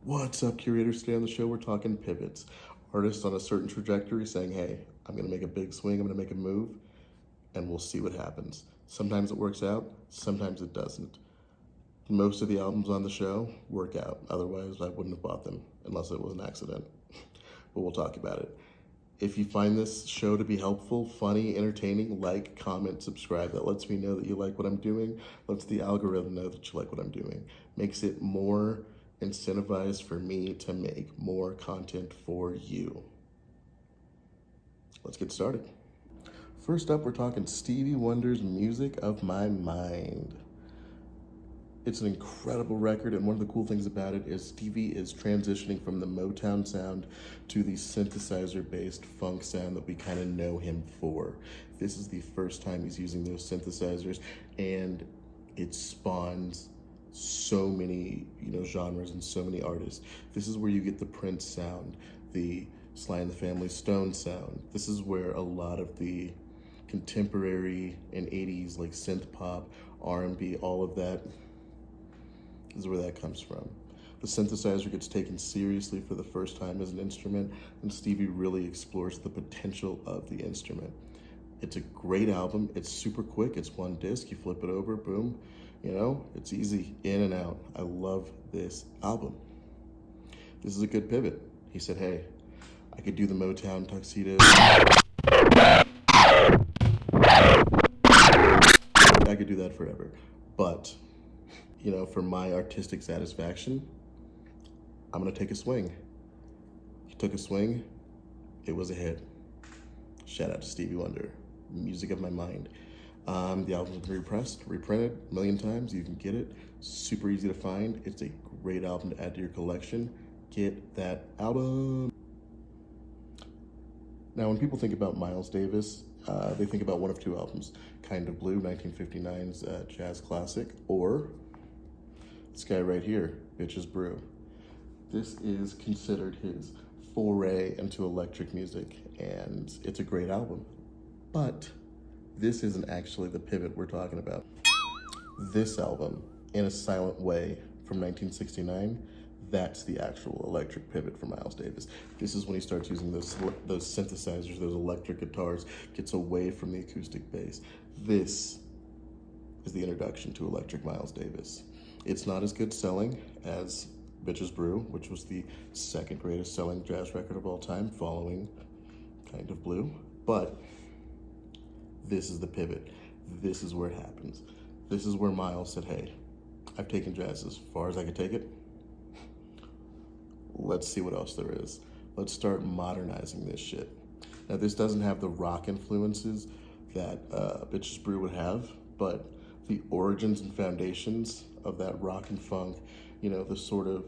What's up, curators? Today on the show, we're talking pivots. Artists on a certain trajectory saying, hey, I'm going to make a big swing, I'm going to make a move, and we'll see what happens. Sometimes it works out, sometimes it doesn't. Most of the albums on the show work out. Otherwise, I wouldn't have bought them unless it was an accident. But we'll talk about it. If you find this show to be helpful, funny, entertaining, like, comment, subscribe. That lets me know that you like what I'm doing, lets the algorithm know that you like what I'm doing. Makes it more incentivized for me to make more content for you. Let's get started. First up, we're talking Stevie Wonder's Music of My Mind. It's an incredible record, and one of the cool things about it is Stevie is transitioning from the Motown sound to the synthesizer-based funk sound that we kind of know him for. This is the first time he's using those synthesizers, and it spawns so many, genres and so many artists. This is where you get the Prince sound, the Sly and the Family Stone sound. This is where a lot of the contemporary and 80s, like synth pop, R&B, all of that is where that comes from. The synthesizer gets taken seriously for the first time as an instrument, and Stevie really explores the potential of the instrument. It's a great album. It's super quick. It's one disc. You flip it over, boom. It's easy, in and out. I love this album. This is a good pivot. He said, hey, I could do the Motown tuxedo. I could do that forever. But for my artistic satisfaction, I'm gonna take a swing. He took a swing, it was a hit. Shout out to Stevie Wonder, Music of My Mind. The album's been reprinted a million times. You can get it, super easy to find. It's a great album to add to your collection. Get that album. Now, when people think about Miles Davis, they think about one of two albums, Kind of Blue, 1959's jazz classic, or this guy right here, Bitches Brew. This is considered his foray into electric music, and it's a great album. But this isn't actually the pivot we're talking about. This album, In a Silent Way, from 1969, that's the actual electric pivot for Miles Davis. This is when he starts using those synthesizers, those electric guitars, gets away from the acoustic bass. This is the introduction to electric Miles Davis. It's not as good selling as Bitches Brew, which was the second greatest selling jazz record of all time, following Kind of Blue. But this is the pivot. This is where it happens. This is where Miles said, hey, I've taken jazz as far as I could take it. Let's see what else there is. Let's start modernizing this shit. Now, this doesn't have the rock influences that Bitches Brew would have, but the origins and foundations of that rock and funk, the sort of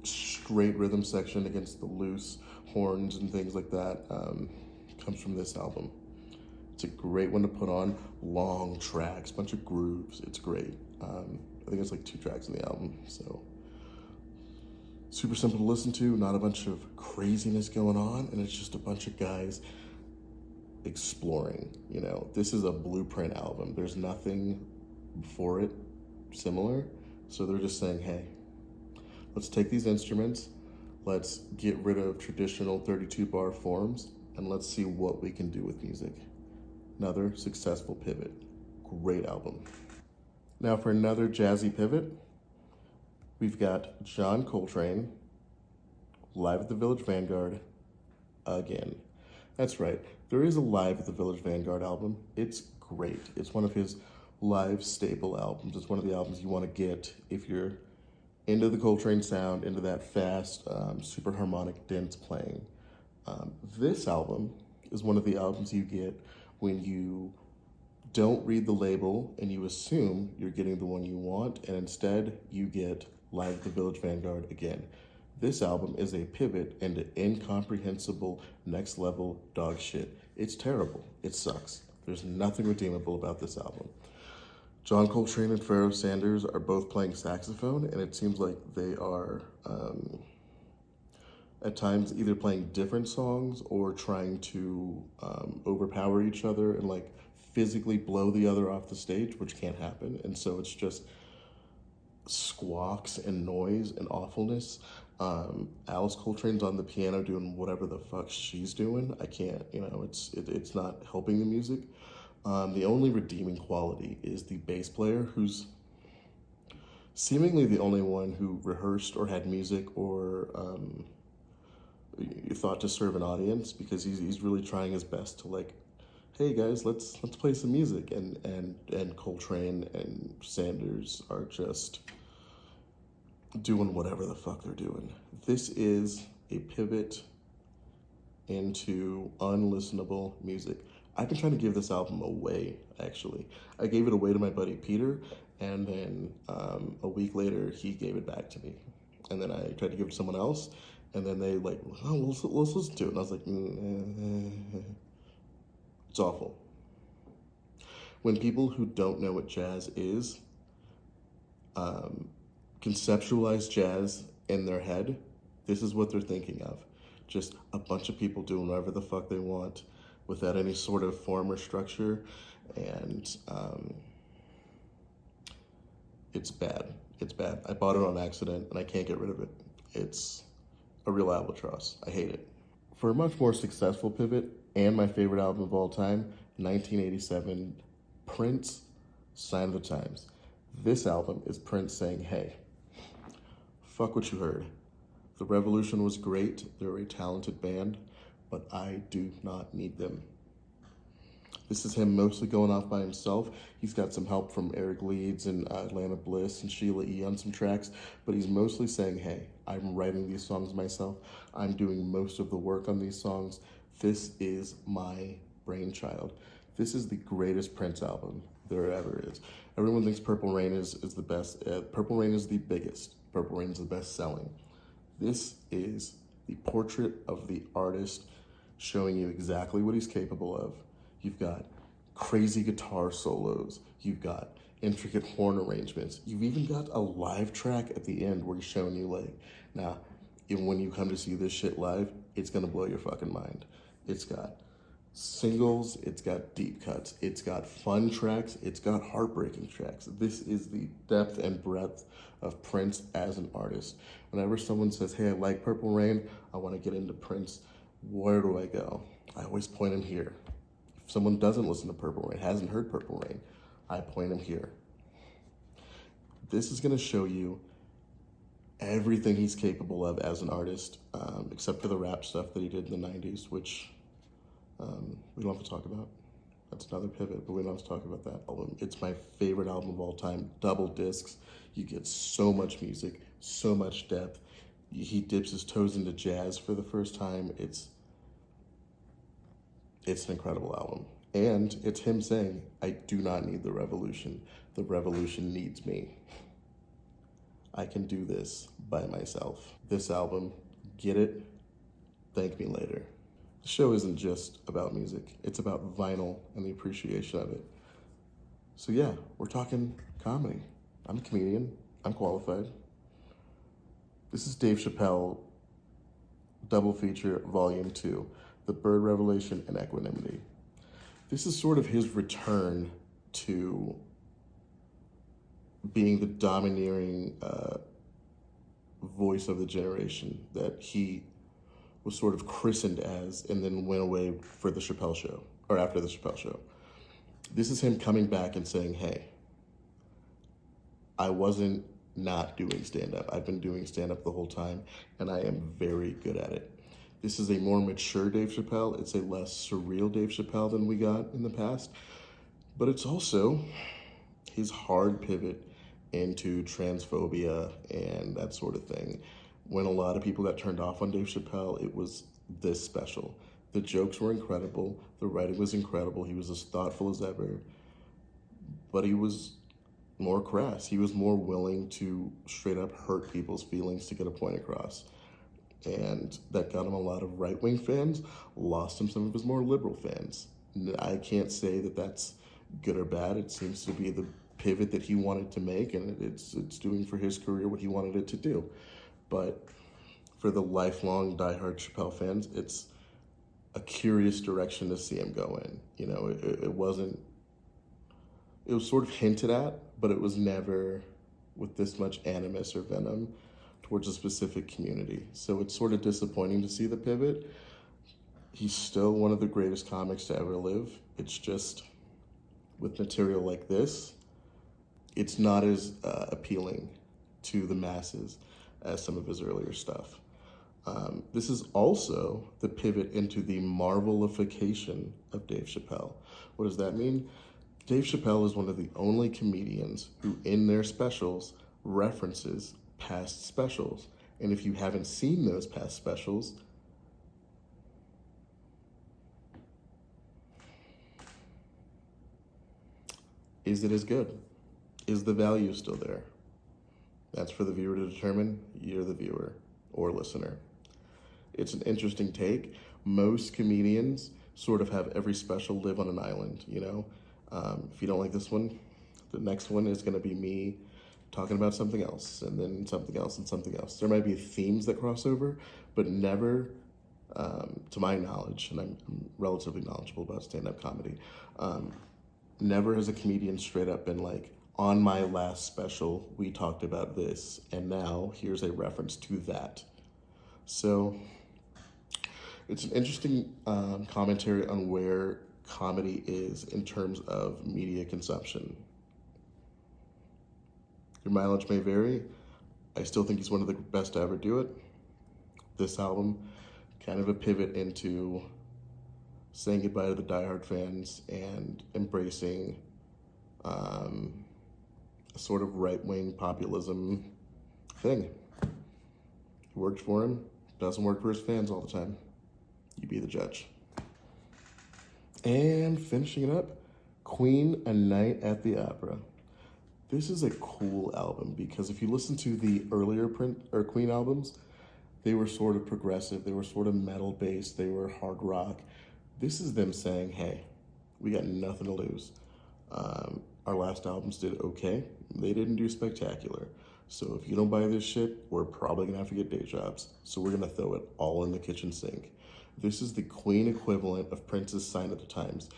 straight rhythm section against the loose horns and things like that, comes from this album. It's a great one to put on. Long tracks, bunch of grooves. It's great. I think it's like 2 tracks in the album, so super simple to listen to, not a bunch of craziness going on, and it's just a bunch of guys exploring. This is a blueprint album. There's nothing before it similar, so they're just saying, hey, let's take these instruments, let's get rid of traditional 32-bar forms, and let's see what we can do with music. Another successful pivot. Great album. Now for another jazzy pivot, we've got John Coltrane, Live at the Village Vanguard, again. That's right, there is a Live at the Village Vanguard album. It's great. It's one of his live staple albums. It's one of the albums you want to get if you're into the Coltrane sound, into that fast, super harmonic, dense playing. This album is one of the albums you get when you don't read the label and you assume you're getting the one you want, and instead you get Live at the Village Vanguard again. This album is a pivot into incomprehensible, next level dog shit. It's terrible. It sucks. There's nothing redeemable about this album. John Coltrane and Pharoah Sanders are both playing saxophone, and it seems like they are at times either playing different songs or trying to overpower each other and physically blow the other off the stage, which can't happen. And so it's just squawks and noise and awfulness. Alice Coltrane's on the piano doing whatever the fuck she's doing. I can't, it's not helping the music. The only redeeming quality is the bass player, who's seemingly the only one who rehearsed or had music or thought to serve an audience, because he's really trying his best to, like, hey guys, let's play some music, and Coltrane and Sanders are just doing whatever the fuck they're doing. This is a pivot into unlistenable music. I've been trying to give this album away, actually. I gave it away to my buddy Peter, and then a week later, he gave it back to me. And then I tried to give it to someone else, and then they like, oh, let's listen to it. And I was like, it's awful. When people who don't know what jazz is conceptualize jazz in their head, this is what they're thinking of. Just a bunch of people doing whatever the fuck they want without any sort of form or structure, and it's bad. It's bad. I bought it on accident, and I can't get rid of it. It's a real albatross. I hate it. For a much more successful pivot, and my favorite album of all time, 1987, Prince, Sign of the Times. This album is Prince saying, hey, fuck what you heard. The Revolution was great. They're a talented band, but I do not need them. This is him mostly going off by himself. He's got some help from Eric Leeds and Atlanta Bliss and Sheila E. on some tracks, but he's mostly saying, hey, I'm writing these songs myself. I'm doing most of the work on these songs. This is my brainchild. This is the greatest Prince album there ever is. Everyone thinks Purple Rain is the best. Purple Rain is the biggest. Purple Rain is the best selling. This is the portrait of the artist, showing you exactly what he's capable of. You've got crazy guitar solos. You've got intricate horn arrangements. You've even got a live track at the end where he's showing you, like, now, even when you come to see this shit live, it's gonna blow your fucking mind. It's got singles, it's got deep cuts, it's got fun tracks, it's got heartbreaking tracks. This is the depth and breadth of Prince as an artist. Whenever someone says, hey, I like Purple Rain, I want to get into Prince, where do I go? I always point him here. If someone doesn't listen to Purple Rain, hasn't heard Purple Rain, I point him here. This is going to show you everything he's capable of as an artist, except for the rap stuff that he did in the 90s, which we don't have to talk about. That's another pivot, but we don't have to talk about that album. It's my favorite album of all time. Double discs. You get so much music, so much depth. He dips his toes into jazz for the first time. It's an incredible album. And it's him saying, I do not need the revolution. The revolution needs me. I can do this by myself. This album, get it, thank me later. The show isn't just about music. It's about vinyl and the appreciation of it. So yeah, we're talking comedy. I'm a comedian. I'm qualified. This is Dave Chappelle, double feature, volume 2, The Bird Revelation and Equanimity. This is sort of his return to being the domineering voice of the generation that he was sort of christened as, and then went away for the Chappelle Show, or after the Chappelle Show. This is him coming back and saying, hey, I wasn't not doing stand-up. I've been doing stand-up the whole time, and I am very good at it. This is a more mature Dave Chappelle. It's a less surreal Dave Chappelle than we got in the past, but it's also his hard pivot into transphobia and that sort of thing. When a lot of people got turned off on Dave Chappelle, it was this special. The jokes were incredible. The writing was incredible. He was as thoughtful as ever, but he was more crass. He was more willing to straight up hurt people's feelings to get a point across. And that got him a lot of right-wing fans, lost him some of his more liberal fans. I can't say that that's good or bad. It seems to be the pivot that he wanted to make, and it's doing for his career what he wanted it to do. But for the lifelong diehard Chappelle fans, it's a curious direction to see him go in. You know, it was sort of hinted at, but it was never with this much animus or venom towards a specific community. So it's sort of disappointing to see the pivot. He's still one of the greatest comics to ever live. It's just with material like this, it's not as appealing to the masses as some of his earlier stuff. This is also the pivot into the Marvelification of Dave Chappelle. What does that mean? Dave Chappelle is one of the only comedians who in their specials references past specials. And if you haven't seen those past specials, is it as good? Is the value still there? That's for the viewer to determine. You're the viewer or listener. It's an interesting take. Most comedians sort of have every special live on an island, you know? If you don't like this one, the next one is gonna be me talking about something else, and then something else, and something else. There might be themes that cross over, but never, to my knowledge, and I'm relatively knowledgeable about stand-up comedy, never has a comedian straight up been like, on my last special, we talked about this, and now here's a reference to that. So it's an interesting commentary on where comedy is in terms of media consumption. Your mileage may vary. I still think he's one of the best to ever do it. This album, kind of a pivot into saying goodbye to the diehard fans and embracing a sort of right-wing populism thing. It worked for him, doesn't work for his fans all the time. You be the judge. And finishing it up, Queen, A Night at the Opera. This is a cool album because if you listen to the earlier Queen albums, they were sort of progressive, they were sort of metal-based, they were hard rock. This is them saying, hey, we got nothing to lose. Our last albums did okay. They didn't do spectacular. So if you don't buy this shit, we're probably gonna have to get day jobs. So we're gonna throw it all in the kitchen sink. This is the Queen equivalent of Prince's Sign of the Times.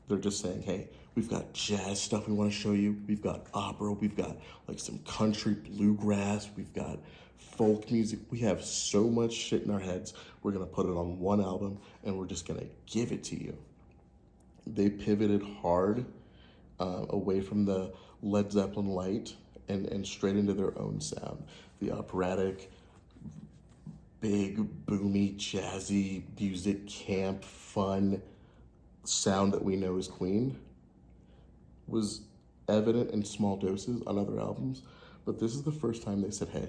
They're just saying, hey, we've got jazz stuff we wanna show you. We've got opera, we've got like some country bluegrass, we've got folk music. We have so much shit in our heads. We're gonna put it on one album and we're just gonna give it to you. They pivoted hard away from the Led Zeppelin light and straight into their own sound. The operatic, big, boomy, jazzy music, camp, fun sound that we know as Queen was evident in small doses on other albums, but this is the first time they said, hey,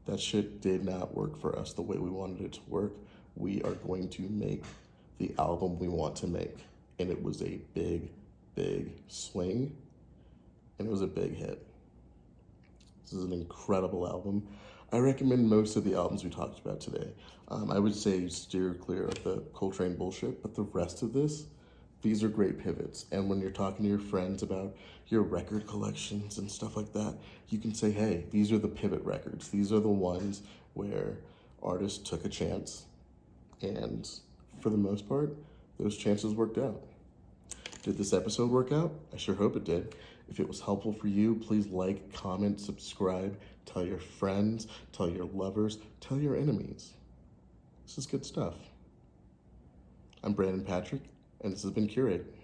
that shit did not work for us the way we wanted it to work. We are going to make the album we want to make. And it was a big, big swing, and it was a big hit. This is an incredible album. I recommend most of the albums we talked about today. I would say steer clear of the Coltrane bullshit, but the rest of this, these are great pivots. And when you're talking to your friends about your record collections and stuff like that, you can say, hey, these are the pivot records. These are the ones where artists took a chance. And for the most part, those chances worked out. Did this episode work out? I sure hope it did. If it was helpful for you, please like, comment, subscribe, tell your friends, tell your lovers, tell your enemies. This is good stuff. I'm Brandon Patrick, and this has been Curate.